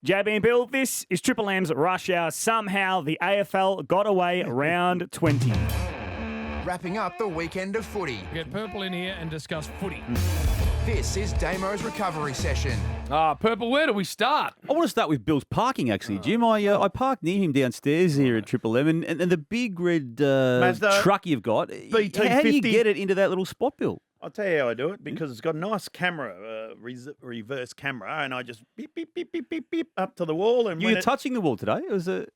JB and Bill, this is Triple M's Rush Hour. Somehow the AFL got away round 20. Wrapping up the weekend of footy. Get Purple in here and discuss footy. This is Damo's recovery session. Purple, where do we start? I want to start with Bill's parking, actually, Jim. I parked near him downstairs here at Triple M, and the big red truck you've got, how do you get it into that little spot, Bill? I'll tell you how I do it, because it's got a nice camera, reverse camera, and I just beep, beep, beep, beep, beep, beep, up to the wall. And You were touching the wall today? It was a...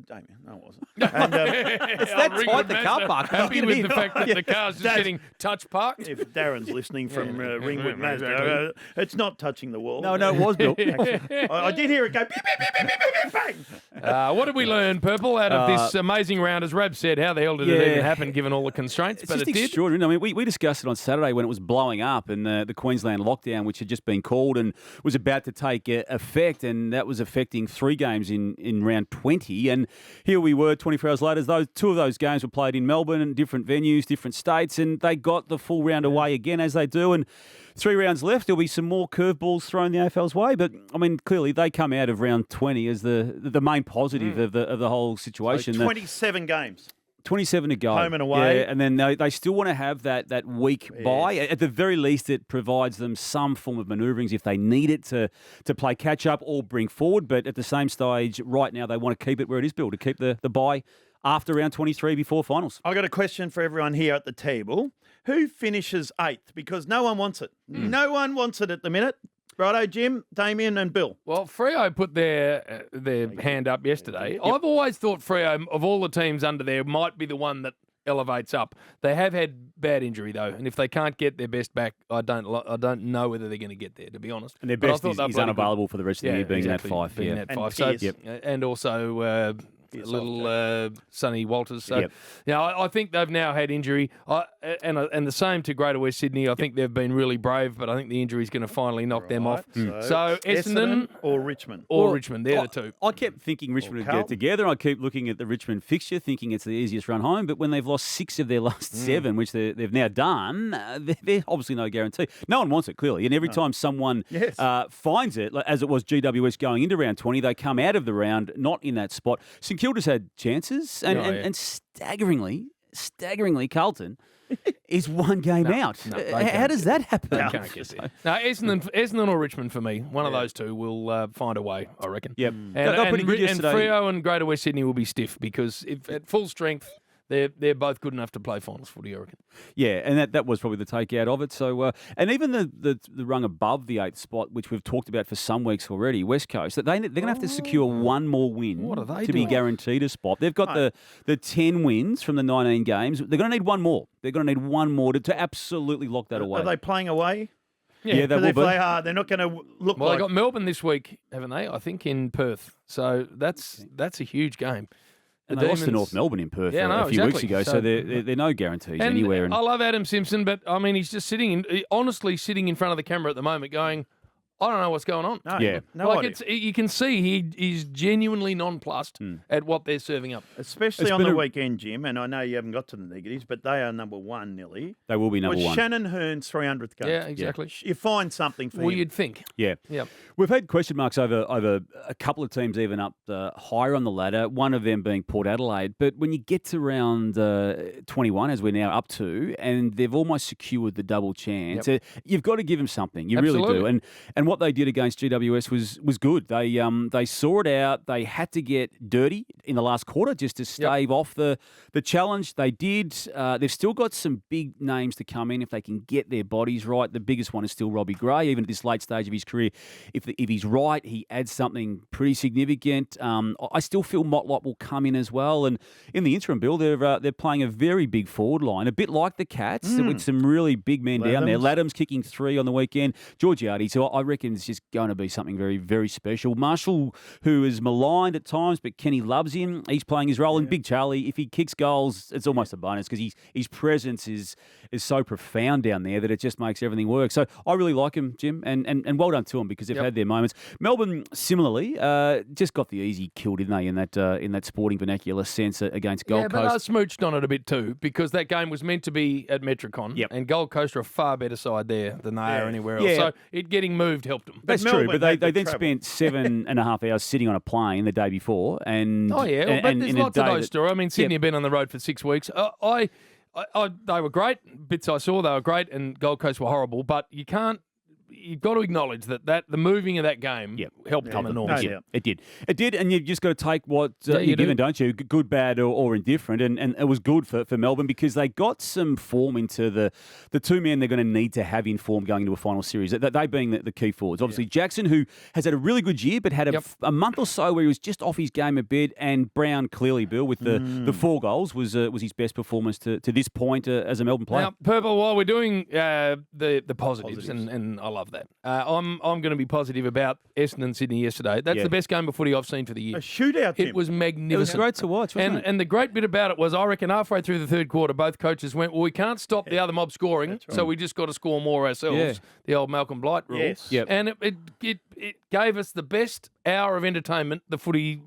Damien, no, it wasn't. And, it's that tight, the car park. Happy with the fact that the car's just getting touch parked? if Darren's listening from Ringwood Mazda, it's not touching the wall. No, it was, Bill. I did hear it go beep, beep, beep, beep, beep, beep, bang. What did we learn, Purple, out of this amazing round? As Rab said, how the hell did it even happen, given all the constraints? It's but just it did. extraordinary. I mean, we discussed it on Saturday when it was blowing up and the Queensland lockdown, which had just been called and was about to take effect, and that was affecting 3 games in round 20. And here we were 24 hours later. Two of those games were played in Melbourne and different venues, different states, and they got the full round away again, as they do. And 3 rounds left. There'll be some more curveballs thrown the AFL's way, but I mean, clearly they come out of round 20 as the main positive of the whole situation. So 27 games. 27 to go. Home and away. Yeah, and then they still want to have that week bye. At the very least, it provides them some form of manoeuvrings if they need it to play catch-up or bring forward. But at the same stage, right now, they want to keep it where it is, Bill, to keep the bye after round 23 before finals. I've got a question for everyone here at the table. Who finishes 8th? Because no one wants it. No one wants it at the minute. Righto, Jim, Damien and Bill. Well, Freo put their hand up yesterday. I've always thought Freo, of all the teams under there, might be the one that elevates up. They have had bad injury, though, and if they can't get their best back, I don't know whether they're going to get there, to be honest. And their best is unavailable for the rest of the year, being exactly, that 5. Being that 5. And also... little Sonny Walters. So, I think they've now had injury. And the same to Greater West Sydney. I think they've been really brave, but I think the injury is going to finally knock them off. So Essendon or Richmond. Richmond, they're the two. I kept thinking Richmond would get it together. I keep looking at the Richmond fixture, thinking it's the easiest run home. But when they've lost 6 of their last 7, which they've now done, they're obviously no guarantee. No one wants it, clearly. And every time someone finds it, as it was GWS going into round 20, they come out of the round not in that spot. St Kilda's had chances, and staggeringly, Carlton is 1 game out. How does that happen? They can't get there. No, Essendon or Richmond for me. One of those two will find a way, I reckon. Yep. And yesterday. Freo and Greater West Sydney will be stiff because if at full strength, they're both good enough to play finals footy, I reckon. Yeah, and that was probably the takeout of it. So, and even the rung above the 8th spot, which we've talked about for some weeks already, West Coast, they're going to have to secure 1 more win be guaranteed a spot. They've got the 10 wins from the 19 games. They're going to need 1 more. They're going to need 1 more to absolutely lock that away. Are they playing away? Yeah, they will if they are, they're not going to look Well, they got Melbourne this week, haven't they? I think in Perth. So that's a huge game. And they lost to North Melbourne in Perth a few weeks ago, so they're no guarantees anywhere. And I love Adam Simpson, but I mean, he's just honestly sitting in front of the camera at the moment going, I don't know what's going on. No idea. You can see he's genuinely nonplussed at what they're serving up. Especially on the weekend, Jim, and I know you haven't got to the negatives, but they are number 1 nearly. They will be number 1. Shannon Hearn's 300th game. Yeah, exactly. You find something for him. Well, you'd think. Yeah. Yep. We've had question marks over a couple of teams even up higher on the ladder, one of them being Port Adelaide. But when you get to round 21, as we're now up to, and they've almost secured the double chance, you've got to give them something. You Absolutely. really do. And what they did against GWS was good. They saw it out. They had to get dirty in the last quarter just to stave off the challenge. They did. They've still got some big names to come in if they can get their bodies right. The biggest one is still Robbie Gray, even at this late stage of his career. If he's right, he adds something pretty significant. I still feel Motlop will come in as well. And in the interim, Bill, they're playing a very big forward line, a bit like the Cats, with some really big men down there. Laddam's kicking 3 on the weekend. Georgiades, so I reckon it's just going to be something very, very special. Marshall, who is maligned at times, but Kenny loves him. He's playing his role. And Big Charlie, if he kicks goals, it's almost a bonus because his presence is so profound down there that it just makes everything work. So I really like him, Jim, and well done to him because they've had their moments. Melbourne, similarly, just got the easy kill, didn't they, in that sporting vernacular sense against Gold Coast. Yeah, but I smooched on it a bit too because that game was meant to be at Metricon, and Gold Coast are a far better side there than they are anywhere else. So it getting moved moved helped them. That's Melbourne true, but had they the then travel. spent 7.5 hours sitting on a plane the day before. And Oh, yeah, and, but and there's in a lots of day those that- stories. I mean, Sydney have been on the road for 6 weeks. They were great. Bits I saw, they were great, and Gold Coast were horrible. But you've got to acknowledge that the moving of that game helped them enormously. No doubt. It did, and you've just got to take what you you're given, do. don't you? Good, bad, or indifferent, and it was good for Melbourne because they got some form into the two men they're going to need to have in form going into a final series. They being the key forwards. Obviously, Jackson, who has had a really good year, but had a month or so where he was just off his game a bit, and Brown clearly, Bill, with the 4 goals was his best performance to this point as a Melbourne player. Now, Purple, while we're doing the positives. And I love that, I'm going to be positive about Essendon Sydney yesterday. That's the best game of footy I've seen for the year. A shootout, Jim. It was magnificent. It was great to watch, wasn't it? And the great bit about it was, I reckon halfway through the third quarter, both coaches went, well, we can't stop the other mob scoring, so we just got to score more ourselves. Yeah. The old Malcolm Blight rule. Yes. Yep. And it gave us the best hour of entertainment the footy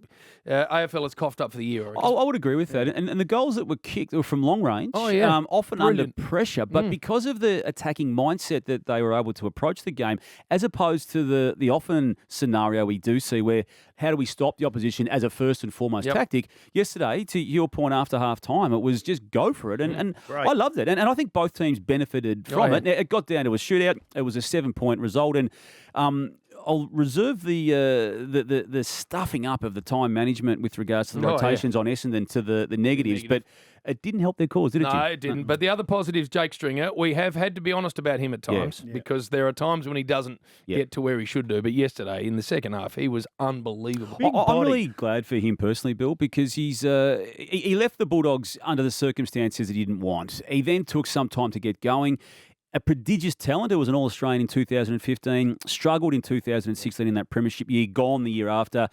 AFL has coughed up for the year. I reckon. I would agree with that. And the goals that were kicked were from long range, often Brilliant. under pressure. But because of the attacking mindset that they were able to approach the game, as opposed to the often scenario we do see where how do we stop the opposition as a first and foremost tactic, yesterday, to your point after half-time, it was just go for it. And I loved it. And I think both teams benefited from it. Now, it got down to a shootout. It was a 7-point result. And I'll reserve the stuffing up of the time management with regards to the rotations on Essendon to the negatives, but it didn't help their cause, did it, Jim? No, it didn't. But the other positives, Jake Stringer, we have had to be honest about him at times because there are times when he doesn't get to where he should do. But yesterday, in the second half, he was unbelievable. I'm really glad for him personally, Bill, because he left the Bulldogs under the circumstances that he didn't want. He then took some time to get going. A prodigious talent who was an All-Australian in 2015, struggled in 2016 in that premiership year, gone the year after.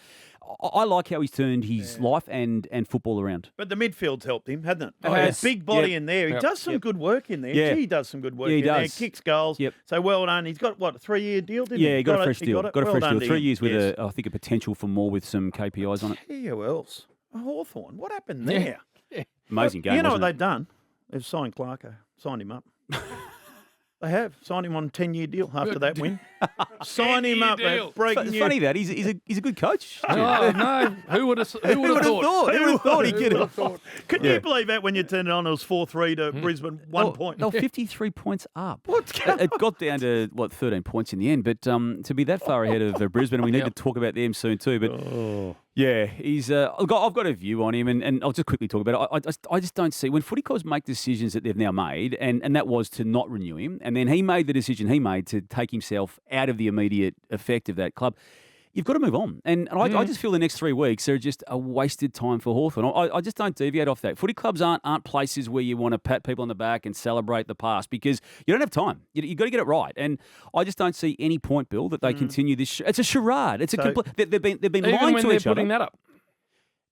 I like how he's turned his life and football around. But the midfield's helped him, hasn't it? Oh, yes. Big body Yep. in there. He does some good work in there. Yeah. Gee, he does some good work Yeah, he in there. does. Kicks goals. Yep. So well done. He's got, what, a 3-year deal, didn't he? Yeah, he got a fresh deal. Got a Well fresh done deal. to 3 him. years with Yes. I think a potential for more with some KPIs on it. Hey, who else? Hawthorn. What happened there? Amazing game. You know what wasn't they've done? They've signed Clarko. Signed him up. They have. Signed him on a 10-year deal after that win. Sign him up. deal. That's breaking It's news. funny that he's a good coach. Oh, no. Who would have thought? Who would have thought he'd get it? Could you believe that when you turned it on, it was 4-3 to Brisbane, 1 point? They were 53 points up. What's going It got down to, 13 points in the end. But to be that far ahead of Brisbane, and we need to talk about them soon too. But yeah, he's. I've got a view on him, and I'll just quickly talk about it. I just don't see when footy clubs make decisions that they've now made, and that was to not renew him, and then he made the decision he made to take himself out of the immediate effect of that club. You've got to move on. And I just feel the next 3 weeks are just a wasted time for Hawthorn. I just don't deviate off that. Footy clubs aren't places where you want to pat people on the back and celebrate the past because you don't have time. You've got to get it right. And I just don't see any point, Bill, that they continue this. It's a charade. It's a complete. They've been Even lying when to they're each other. putting that up.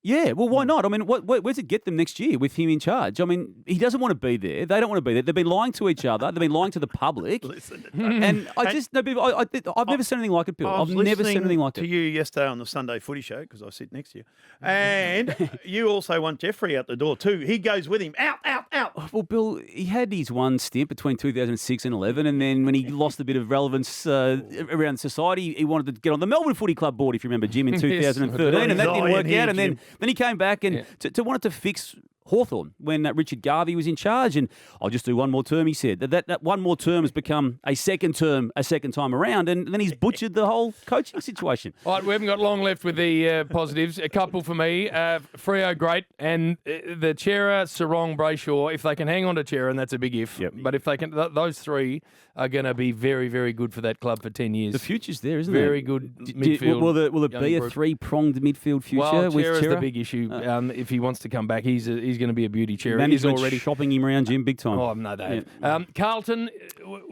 Yeah, well, why not? I mean, where's it get them next year with him in charge? I mean, he doesn't want to be there. They don't want to be there. They've been lying to each other. They've been lying to the public. And I just, no, I've never seen anything like it, Bill. I was I've never seen listening anything like to it. you yesterday on the Sunday Footy Show because I sit next to you, and you also want Jeffrey out the door too. He goes with him. Out, out, out. Well, Bill, he had his one stint between 2006 and 11, and then when he lost a bit of relevance around society, he wanted to get on the Melbourne Footy Club board, if you remember, Jim, in 2013, and that didn't work out. And then he came back and to wanted to fix Hawthorn when Richard Garvey was in charge, and I'll just do one more term, he said. That one more term has become a second time around, and then he's butchered the whole coaching situation. All right, we haven't got long left with the positives. A couple for me. Freo, great. And the Chera, Sarong, Brayshaw, if they can hang on to Chera, and that's a big if. Yep. But if they can, those three are going to be very, very good for that club for 10 years. The future's there, isn't it? Very good midfield. Will it be a group. three-pronged midfield future Well, with Chera's Chera? the big issue. If he wants to come back, he's going to be a beauty. Chera. He's Management's already shopping him around, Jim, big time. Oh, no, they have. Carlton,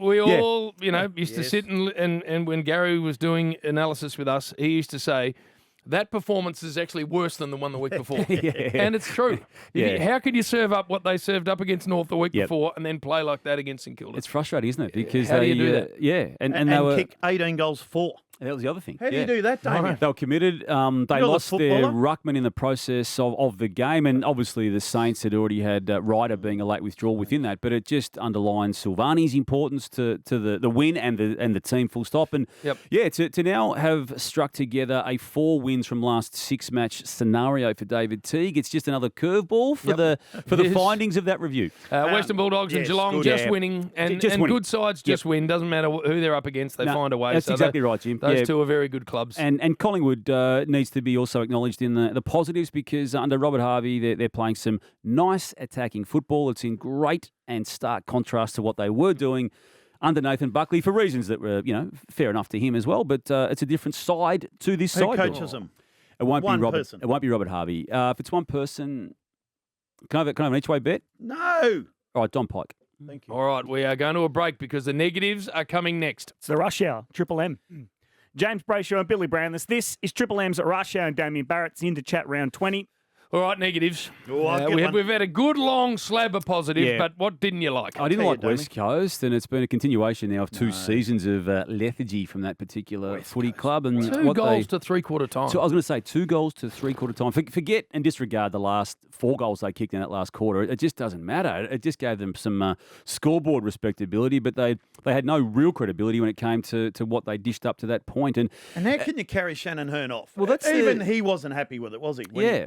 we all, used to sit and when Gary was doing analysis with us, he used to say, that performance is actually worse than the one the week before. And it's true. How could you serve up what they served up against North the week before and then play like that against St Kilda? It's frustrating, isn't it? Because How do you do that? Yeah. And And they were... kick 18 goals for. That was the other thing. How do you do that, Damien? They were committed. They You're lost the their footballer. ruckman in the process of the game, and obviously the Saints had already had Ryder being a late withdrawal within that. But it just underlines Silvani's importance to the win and the team. Full stop. And to now have struck together a 4 wins from last 6 match scenario for David Teague, it's just another curveball for the findings of that review. Western Bulldogs and Geelong just winning, and good sides just win. Doesn't matter who they're up against, they find a way. That's exactly right, Jim. Those two are very good clubs. And Collingwood needs to be also acknowledged in the positives because under Robert Harvey, they're playing some nice attacking football. It's in great and stark contrast to what they were doing under Nathan Buckley for reasons that were, fair enough to him as well. But it's a different side to this Who side. coaches them? It won't One be Robert. person. It won't be Robert Harvey. If it's one person, can I have an each way bet? No. All right, Don Pike. Thank you. All right, we are going to a break because the negatives are coming next. It's the Rush Hour, Triple M. James Brayshaw and Billy Brownless. This is Triple M's Rush Hour and Damien Barrett's into chat round 20. All right, negatives. I'll get one. We've had a good long slab of positive, Yeah. but what didn't you like? I didn't tell like you, West Coast, and it's been a continuation now of 2 seasons of lethargy from that particular footy club. And 2 goals to 3/4 time. So I was going to say 2 goals to 3/4 time. Forget and disregard the last 4 goals they kicked in that last quarter. It just doesn't matter. It just gave them some scoreboard respectability, but they had no real credibility when it came to what they dished up to that point. And And how can you carry Shannon Hearn off? Well, that's even the- he wasn't happy with it, was he? yeah.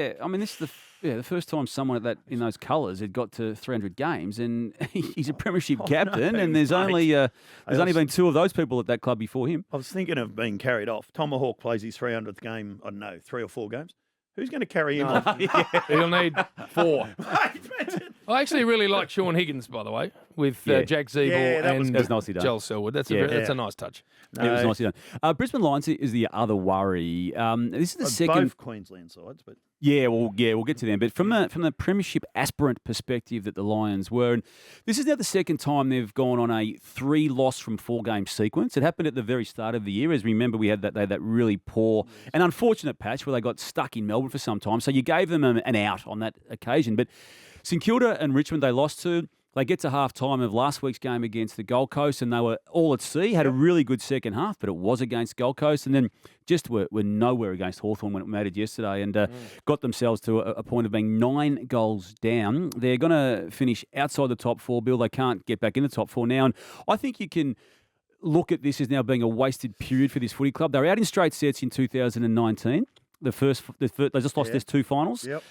I mean, this is the first time someone in those colours had got to 300 games, and he's a premiership captain. no, and there's mate. only been 2 of those people at that club before him. I was thinking of being carried off. Tomahawk plays his 300th game, I don't know, 3 or 4 games. Who's going to carry him off? He'll need 4. Imagine. I actually really like Sean Higgins, by the way, with Jack Zeeble Yeah, that was and good. That's nicely done. Joel Selwood. That's a nice touch. It was nicely done. Brisbane Lions is the other worry. This is the second. Both Queensland sides, but We'll get to them. But from the premiership aspirant perspective that the Lions were, and this is now the second time they've gone on a 3-loss from 4-game sequence. It happened at the very start of the year. As remember, we had that really poor and unfortunate patch where they got stuck in Melbourne for some time. So you gave them an out on that occasion. But St Kilda and Richmond they lost to. They get to half-time of last week's game against the Gold Coast, and they were all at sea, had a really good second half, but it was against Gold Coast, and then just were nowhere against Hawthorn when it mattered yesterday, and got themselves to a point of being 9 goals down. They're going to finish outside the top 4, Bill. They can't get back in the top 4 now, and I think you can look at this as now being a wasted period for this footy club. They were out in straight sets in 2019. They just lost their 2 finals. Yep.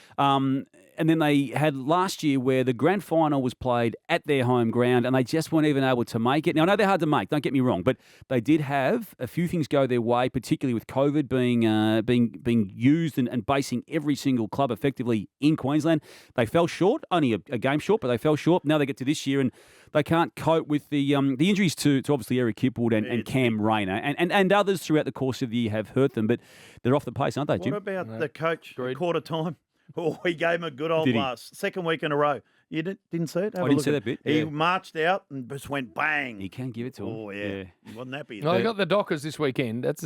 And then they had last year where the grand final was played at their home ground and they just weren't even able to make it. Now, I know they're hard to make, don't get me wrong, but they did have a few things go their way, particularly with COVID being used and basing every single club effectively in Queensland. They fell short, only a game short, but they fell short. Now they get to this year and they can't cope with the injuries to obviously Eric Kipwood and Cam Rayner and others throughout the course of the year have hurt them, but they're off the pace, aren't they, Jim? what about the coach Agreed. quarter time? Oh, he gave him a good old Did he? blast. Second week in a row. You didn't see it? Have I a didn't look see at that bit, He yeah. marched out and just went bang. You can give it to him. Oh, yeah. He wasn't happy. No, they got the Dockers this weekend. That's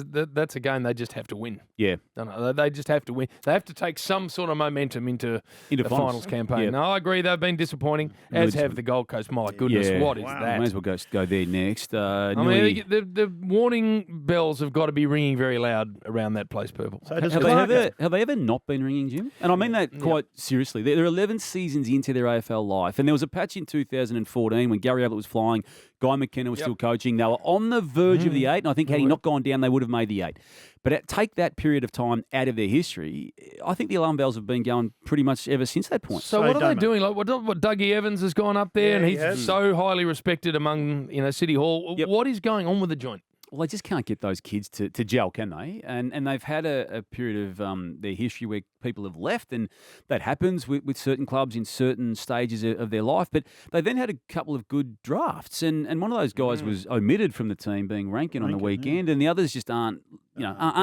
a game they just have to win. Yeah. No, they just have to win. They have to take some sort of momentum into the finals. finals campaign. Yeah. No, I agree. They've been disappointing, Really as have the Gold Coast. My goodness, what is Wow. that? May as well go there next. I mean, the warning bells have got to be ringing very loud around that place, Purple. So does Have Clark. they ever not been ringing, Jim? And I mean that quite seriously. They're 11 seasons into their AFL life, and there was a patch in 2014 when Gary Ablett was flying, Guy McKenna was still coaching. They were on the verge of the 8, and I think had he not gone down, they would have made the 8. But take that period of time out of their history, I think the alarm bells have been going pretty much ever since that point. So what are they doing? Like what Dougie Evans has gone up there, Yeah, and he he's has. so highly respected among City Hall. Yep. What is going on with the joint? Well, they just can't get those kids to gel, can they? And they've had a period of their history where people have left, and that happens with certain clubs in certain stages of their life. But they then had a couple of good drafts, and one of those guys was omitted from the team, being Rankin on the weekend, and the others just aren't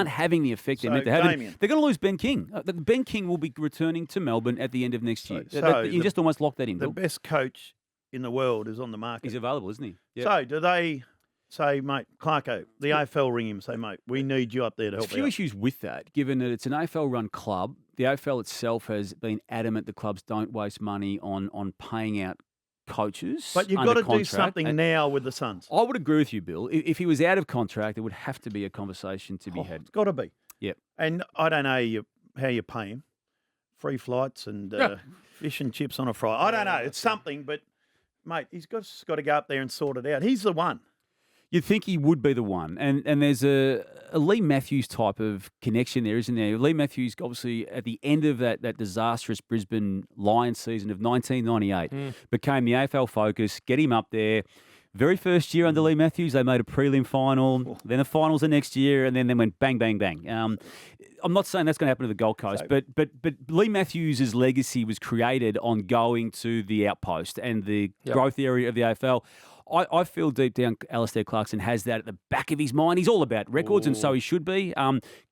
having the effect they're So, meant to have. And Damien. they're going to lose Ben King. Ben King will be returning to Melbourne at the end of next year. You the- just almost lock that in, The Bill. best coach in the world is on the market. He's available, isn't he? Yep. So do they say, mate, Clarko, the AFL ring him and say, mate, we need you up there to There's help a few out. issues with that, given that it's an AFL-run club. The AFL itself has been adamant the clubs don't waste money on paying out coaches. But you've under got to do contract, something and now with the Suns. I would agree with you, Bill. If he was out of contract, there would have to be a conversation to be had. It's got to be. Yep. And I don't know how you pay him. Free flights and fish and chips on a Friday. I don't know. It's something, but, mate, he's got to go up there and sort it out. He's the one. You'd think he would be the one. And there's a Lee Matthews type of connection there, isn't there? Lee Matthews, obviously, at the end of that disastrous Brisbane Lions season of 1998, became the AFL focus, get him up there. Very first year under Lee Matthews, they made a prelim final, then the finals the next year, and then they went bang, bang, bang. I'm not saying that's going to happen to the Gold Coast, but Lee Matthews' legacy was created on going to the outpost and the growth area of the AFL. I feel deep down Alastair Clarkson has that at the back of his mind. He's all about records, and so he should be.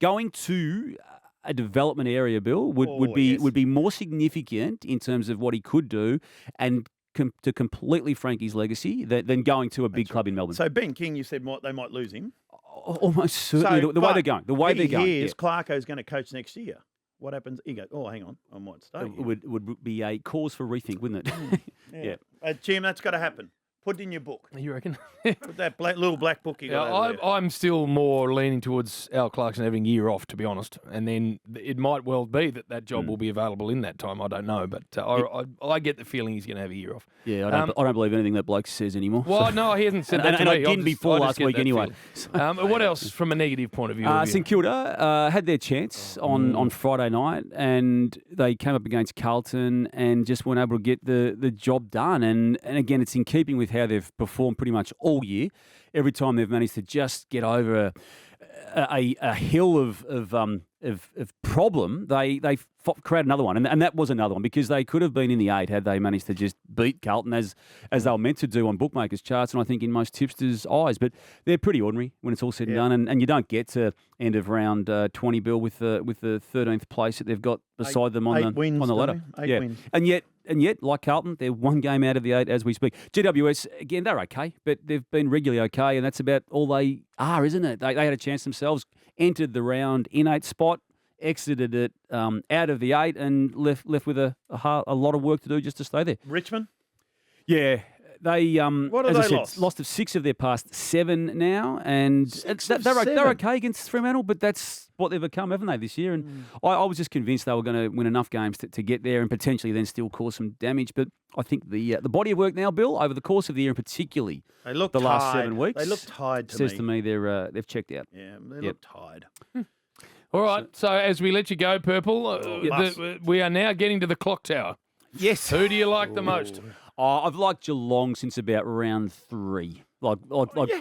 Going to a development area, Bill, would be more significant in terms of what he could do and to completely frank his legacy than going to a big club in Melbourne. So Ben King, you said they might lose him. Almost certainly. The way they're going. The way they're going. Here's Clarko's going to coach next year. What happens? He goes, hang on, I might stay. It would be a cause for rethink, wouldn't it? Yeah. Jim, that's got to happen. Put it in your book. You reckon? Put that little black book you got over there. I'm still more leaning towards Al Clarkson having a year off, to be honest. And then it might well be that job will be available in that time. I don't know. But I get the feeling he's going to have a year off. Yeah, I don't believe anything that bloke says anymore. Well, no, he hasn't said that to and me. I didn't before last week anyway. What else from a negative point of view? St Kilda had their chance on Friday night, and they came up against Carlton and just weren't able to get the job done. And again, it's in keeping with how they've performed pretty much all year. Every time they've managed to just get over a hill of problem, they create another one, and that was another one because they could have been in the 8 had they managed to just beat Carlton as they were meant to do on bookmakers' charts, and I think in most tipsters' eyes. But they're pretty ordinary when it's all said and done, and you don't get to end of round 20, Bill, with the 13th place that they've got beside them on the ladder. Eight wins. And yet, like Carlton, they're one game out of the 8 as we speak. GWS, again, they're okay, but they've been regularly okay, and that's about all they are, isn't it? They had a chance themselves, entered the round in 8th spot, exited it out of the 8, and left with a lot of work to do just to stay there. Richmond? Yeah. They what have they lost of 6 of their past 7 now, and they're okay against Fremantle, but that's what they've become, haven't they, this year? And I was just convinced they were going to win enough games to get there and potentially then still cause some damage. But I think the body of work now, Bill, over the course of the year, and particularly the last 7 weeks, they look tired. Says to me they've checked out. Yeah, they look tired. All right. So as we let you go, Purple, we are now getting to the clock tower. Yes. Who do you like the most? I've liked Geelong since about round 3. You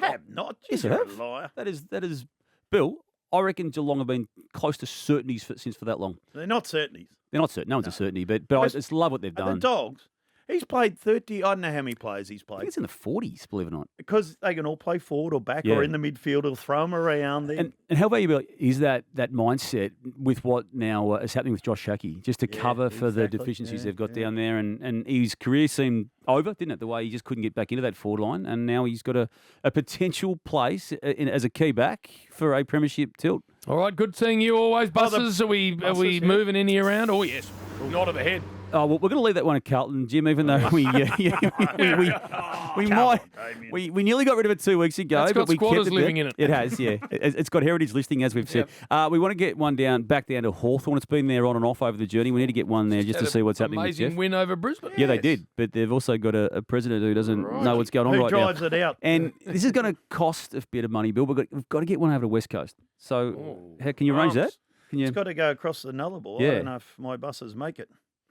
have not. Yes, I You're have. a liar. That is, Bill. I reckon Geelong have been close to certainties since for that long. They're not certainties. They're not certain. No one's a certainty, but I just love what they've done. The Dogs. He's played 30. I don't know how many players he's I think played. it's in the 40s, believe it or not. Because they can all play forward or back Yeah. or in the midfield or throw them around. And how about you, Bill? Is that mindset with what now is happening with Josh Shackey, just to cover for the exactly. deficiencies they've got down there? And his career seemed over, didn't it? The way he just couldn't get back into that forward line. And now he's got a potential place as a key back for a premiership tilt. All right, good seeing you always, Buses. Are we moving any around? Oh, yes. Nod of the head. Oh, well, we're going to leave that one at Carlton, Jim, even though we nearly got rid of it 2 weeks ago. It's got but we squatters kept living in it. It has, yeah. It's got heritage listing, as we've said. We want to get one back down to Hawthorn. It's been there on and off over the journey. We need to get one there just to see what's happening with Jeff. Amazing win over Brisbane. Yeah, they did, but they've also got a president who doesn't know what's going on Who right now. drives it out? And this is going to cost a bit of money, Bill. We've got to get one over to West Coast. So how can you arrange that? Can you? It's got to go across the Nullarbor. Yeah. I don't know if my buses make it.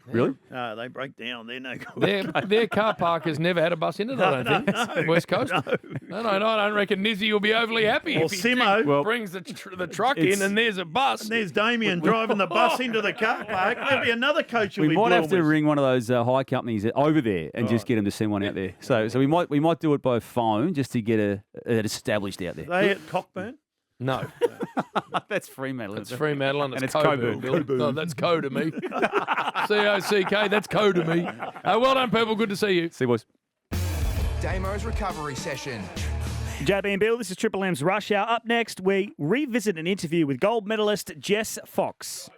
Really? No, they break down. They're no good. Their car park has never had a bus in it, I don't think. West Coast. No, I don't reckon Nizzy will be overly happy Or if he Simo. brings the truck in and there's a bus. And there's Damien driving the bus into the car park. There'll be another coach. We might have to ring one of those hire companies over there and just get them to send one out there. So we might do it by phone just to get it established out there. They at Cockburn. No, That's Fremantle. it's Fremantle and it's Coburn. Coburn. Bill. No, that's Co to me. C-O-C-K, that's Co to me. Well done, people. Good to see you. See, boys. Damo's recovery session. JB and Bill, this is Triple M's Rush Hour. Up next, we revisit an interview with gold medalist Jess Fox.